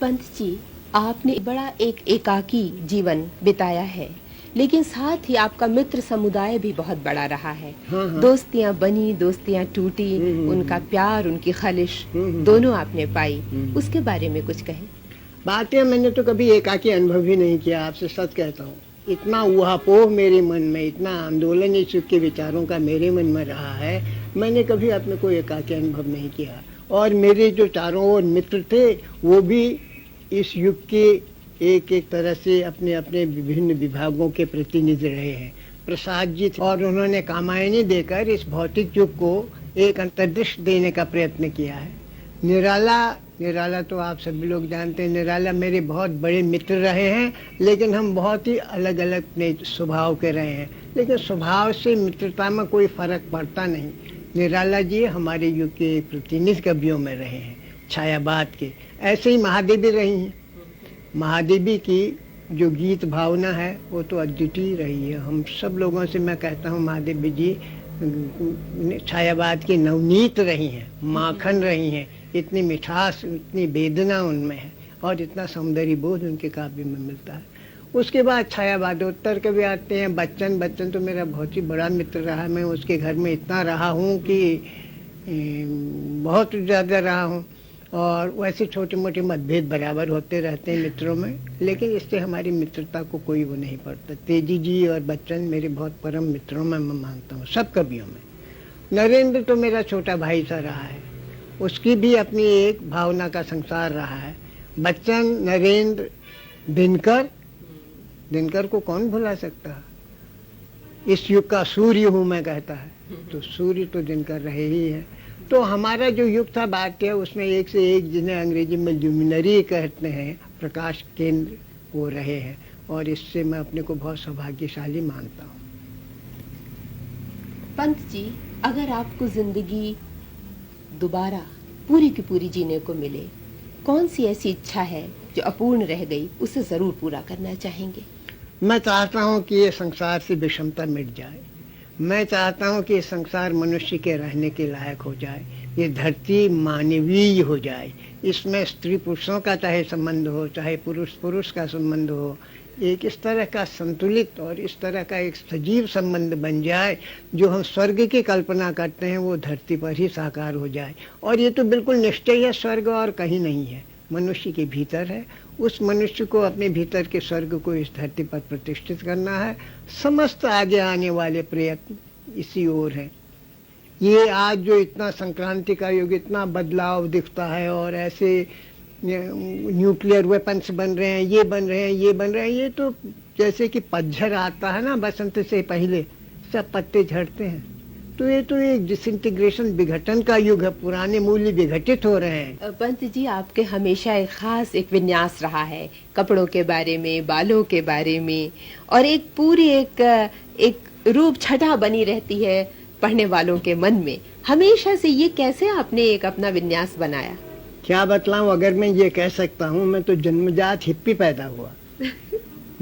पंत जी, आपने बड़ा एक एकाकी जीवन बिताया है, लेकिन साथ ही आपका मित्र समुदाय भी बहुत बड़ा रहा है। हाँ। दोस्तियां बनी, दोस्तियां टूटी, उनका प्यार, उनकी खलिश दोनों आपने पाई। उसके बारे में कुछ कहें। बातें मैंने तो कभी एकाकी अनुभव ही नहीं किया, आपसे सच कहता हूँ। इतना ऊहापोह मेरे मन में, इतना आंदोलन इस युग के विचारों का मेरे मन में रहा है, मैंने कभी अपने को एकाकी अनुभव नहीं किया। और मेरे जो चारों ओर मित्र थे वो भी इस युग के एक एक तरह से अपने अपने विभिन्न विभागों के प्रतिनिधि रहे हैं। प्रसाद जी थे और उन्होंने कामायनी देकर इस भौतिक युग को एक अंतर्दृष्टि देने का प्रयत्न किया है। निराला तो आप सभी लोग जानते हैं। निराला मेरे बहुत बड़े मित्र रहे हैं, लेकिन हम बहुत ही अलग अलग अपने स्वभाव के रहे हैं, लेकिन स्वभाव से मित्रता में कोई फर्क पड़ता नहीं। निराला जी हमारे युग के प्रतिनिधि कवियों में रहे हैं, छायावाद के। ऐसे ही महादेवी रही हैं। महादेवी की जो गीत भावना है वो तो अद्वितीय रही है। हम सब लोगों से मैं कहता हूँ महादेवी जी छायावाद की नवनीत रही हैं, माखन रही हैं। इतनी मिठास, इतनी वेदना उनमें है और इतना सौंदर्य बोध उनके काव्य में मिलता है। उसके बाद छायावादोत्तर कवि आते हैं। बच्चन तो मेरा बहुत ही बड़ा मित्र रहा। मैं उसके घर में इतना रहा हूँ कि बहुत ज़्यादा रहा हूँ। और वैसे छोटे मोटे मतभेद बराबर होते रहते हैं मित्रों में, लेकिन इससे हमारी मित्रता को कोई वो नहीं पड़ता। तेजी जी और बच्चन मेरे बहुत परम मित्रों में मैं मानता हूँ, सब कवियों में। नरेंद्र तो मेरा छोटा भाई सा रहा है, उसकी भी अपनी एक भावना का संसार रहा है। बच्चन, नरेंद्र, दिनकर को कौन भुला सकता। इस युग का सूर्य हूँ मैं कहता है, तो सूर्य तो दिनकर रहे ही है। तो हमारा जो युग था बात्य, उसमें एक से एक, जिन्हें अंग्रेजी में ल्यूमिनरी कहते हैं, प्रकाश केंद्र, वो रहे हैं। और इससे मैं अपने को बहुत सौभाग्यशाली मानता हूँ। पंत जी, अगर आपको जिंदगी दोबारा पूरी की पूरी जीने को मिले, कौन सी ऐसी इच्छा है जो अपूर्ण रह गई, उसे जरूर पूरा करना चाहेंगे? मैं चाहता हूँ कि ये संसार से विषमता मिट जाए। मैं चाहता हूँ कि संसार मनुष्य के रहने के लायक हो जाए। ये धरती मानवीय हो जाए। इसमें स्त्री पुरुषों का चाहे संबंध हो, चाहे पुरुष पुरुष का संबंध हो, एक इस तरह का संतुलित और इस तरह का एक सजीव संबंध बन जाए, जो हम स्वर्ग की कल्पना करते हैं वो धरती पर ही साकार हो जाए। और ये तो बिल्कुल निश्चय है, स्वर्ग और कहीं नहीं है, मनुष्य के भीतर है। उस मनुष्य को अपने भीतर के स्वर्ग को इस धरती पर प्रतिष्ठित करना है। समस्त आगे आने वाले प्रयत्न इसी ओर है। ये आज जो इतना संक्रांति का युग, इतना बदलाव दिखता है और ऐसे न्यूक्लियर वेपन्स बन रहे हैं, ये बन रहे हैं, ये बन रहे हैं, ये तो जैसे कि पतझड़ आता है ना, बसंत से पहले सब पत्ते झड़ते हैं। तो ये तो एक डिसइंटीग्रेशन, विघटन का युग है। पुराने मूल्य विघटित हो रहे हैं। पंत जी, आपके हमेशा एक खास एक विन्यास रहा है कपड़ों के बारे में, बालों के बारे में, और एक पूरी एक रूप छटा बनी रहती है पढ़ने वालों के मन में हमेशा से। ये कैसे आपने एक अपना विन्यास बनाया? क्या बतलाऊं, अगर मैं ये कह सकता हूँ, मैं तो जन्मजात हिप्पी पैदा हुआ।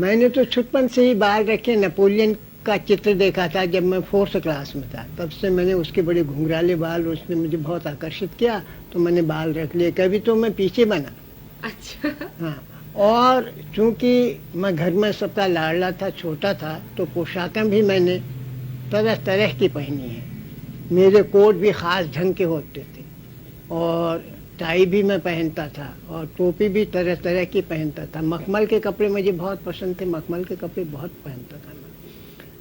मैंने तो छुटपन से ही बाल रखे। नेपोलियन का चित्र देखा था जब मैं 4th क्लास में था, तब से मैंने उसके बड़े घुंघराले बाल, उसने मुझे बहुत आकर्षित किया, तो मैंने बाल रख लिए। कभी तो मैं पीछे बना। अच्छा। हाँ, और चूंकि मैं घर में सबका लाडला था, छोटा था, तो पोशाकें भी मैंने तरह तरह की पहनी है। मेरे कोट भी खास ढंग के होते थे और टाई भी मैं पहनता था और टोपी भी तरह तरह की पहनता था। मखमल के कपड़े मुझे बहुत पसंद थे, मखमल के कपड़े बहुत पहनता था मैं।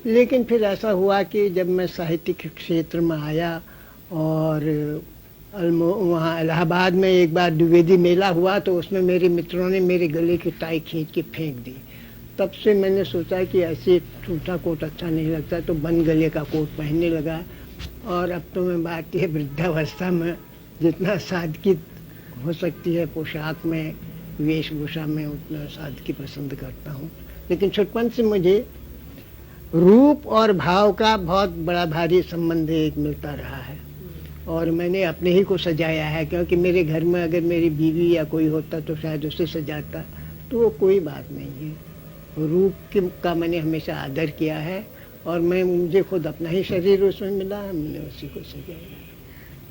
लेकिन फिर ऐसा हुआ कि जब मैं साहित्यिक क्षेत्र में आया और वहाँ इलाहाबाद में एक बार द्विवेदी मेला हुआ, तो उसमें मेरे मित्रों ने मेरे गले की टाई खींच के फेंक दी। तब से मैंने सोचा कि ऐसे टूटा कोट अच्छा नहीं लगता, तो बंद गले का कोट पहनने लगा। और अब तो मैं भारतीय वृद्धावस्था में जितना सादगी हो सकती है पोशाक में, वेशभूषा में, उतना सादगी पसंद करता हूँ। लेकिन छुटपन से मुझे रूप और भाव का बहुत बड़ा भारी संबंध एक मिलता रहा है और मैंने अपने ही को सजाया है। क्योंकि मेरे घर में अगर मेरी बीवी या कोई होता तो शायद उसे सजाता, तो वो कोई बात नहीं है। रूप का मैंने हमेशा आदर किया है और मुझे खुद अपना ही शरीर उसमें मिला, मैंने उसी को सजाया।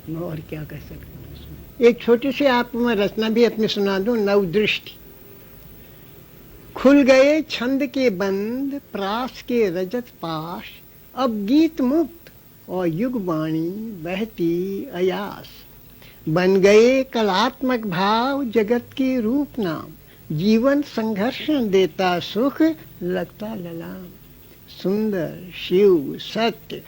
मैं और क्या कह सकता हूँ उसमें। एक छोटी सी आपको मैं रचना भी अपनी सुना दूं, नवदृष्टि। खुल गए छंद के बंद, प्रास के रजत पाश, अब गीत मुक्त और युग वाणी बहती अयास। बन गए कलात्मक भाव जगत के रूप नाम, जीवन संघर्ष देता सुख लगता ललाम। सुंदर शिव सत्य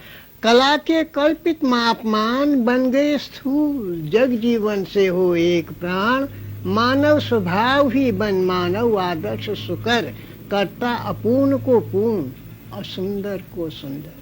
कला के कल्पित मापमान बन गए स्थूल, जग जीवन से हो एक प्राण। मानव स्वभाव ही बन मानव आदर्श सुकर, करता अपूर्ण को पूर्ण और सुंदर को सुंदर।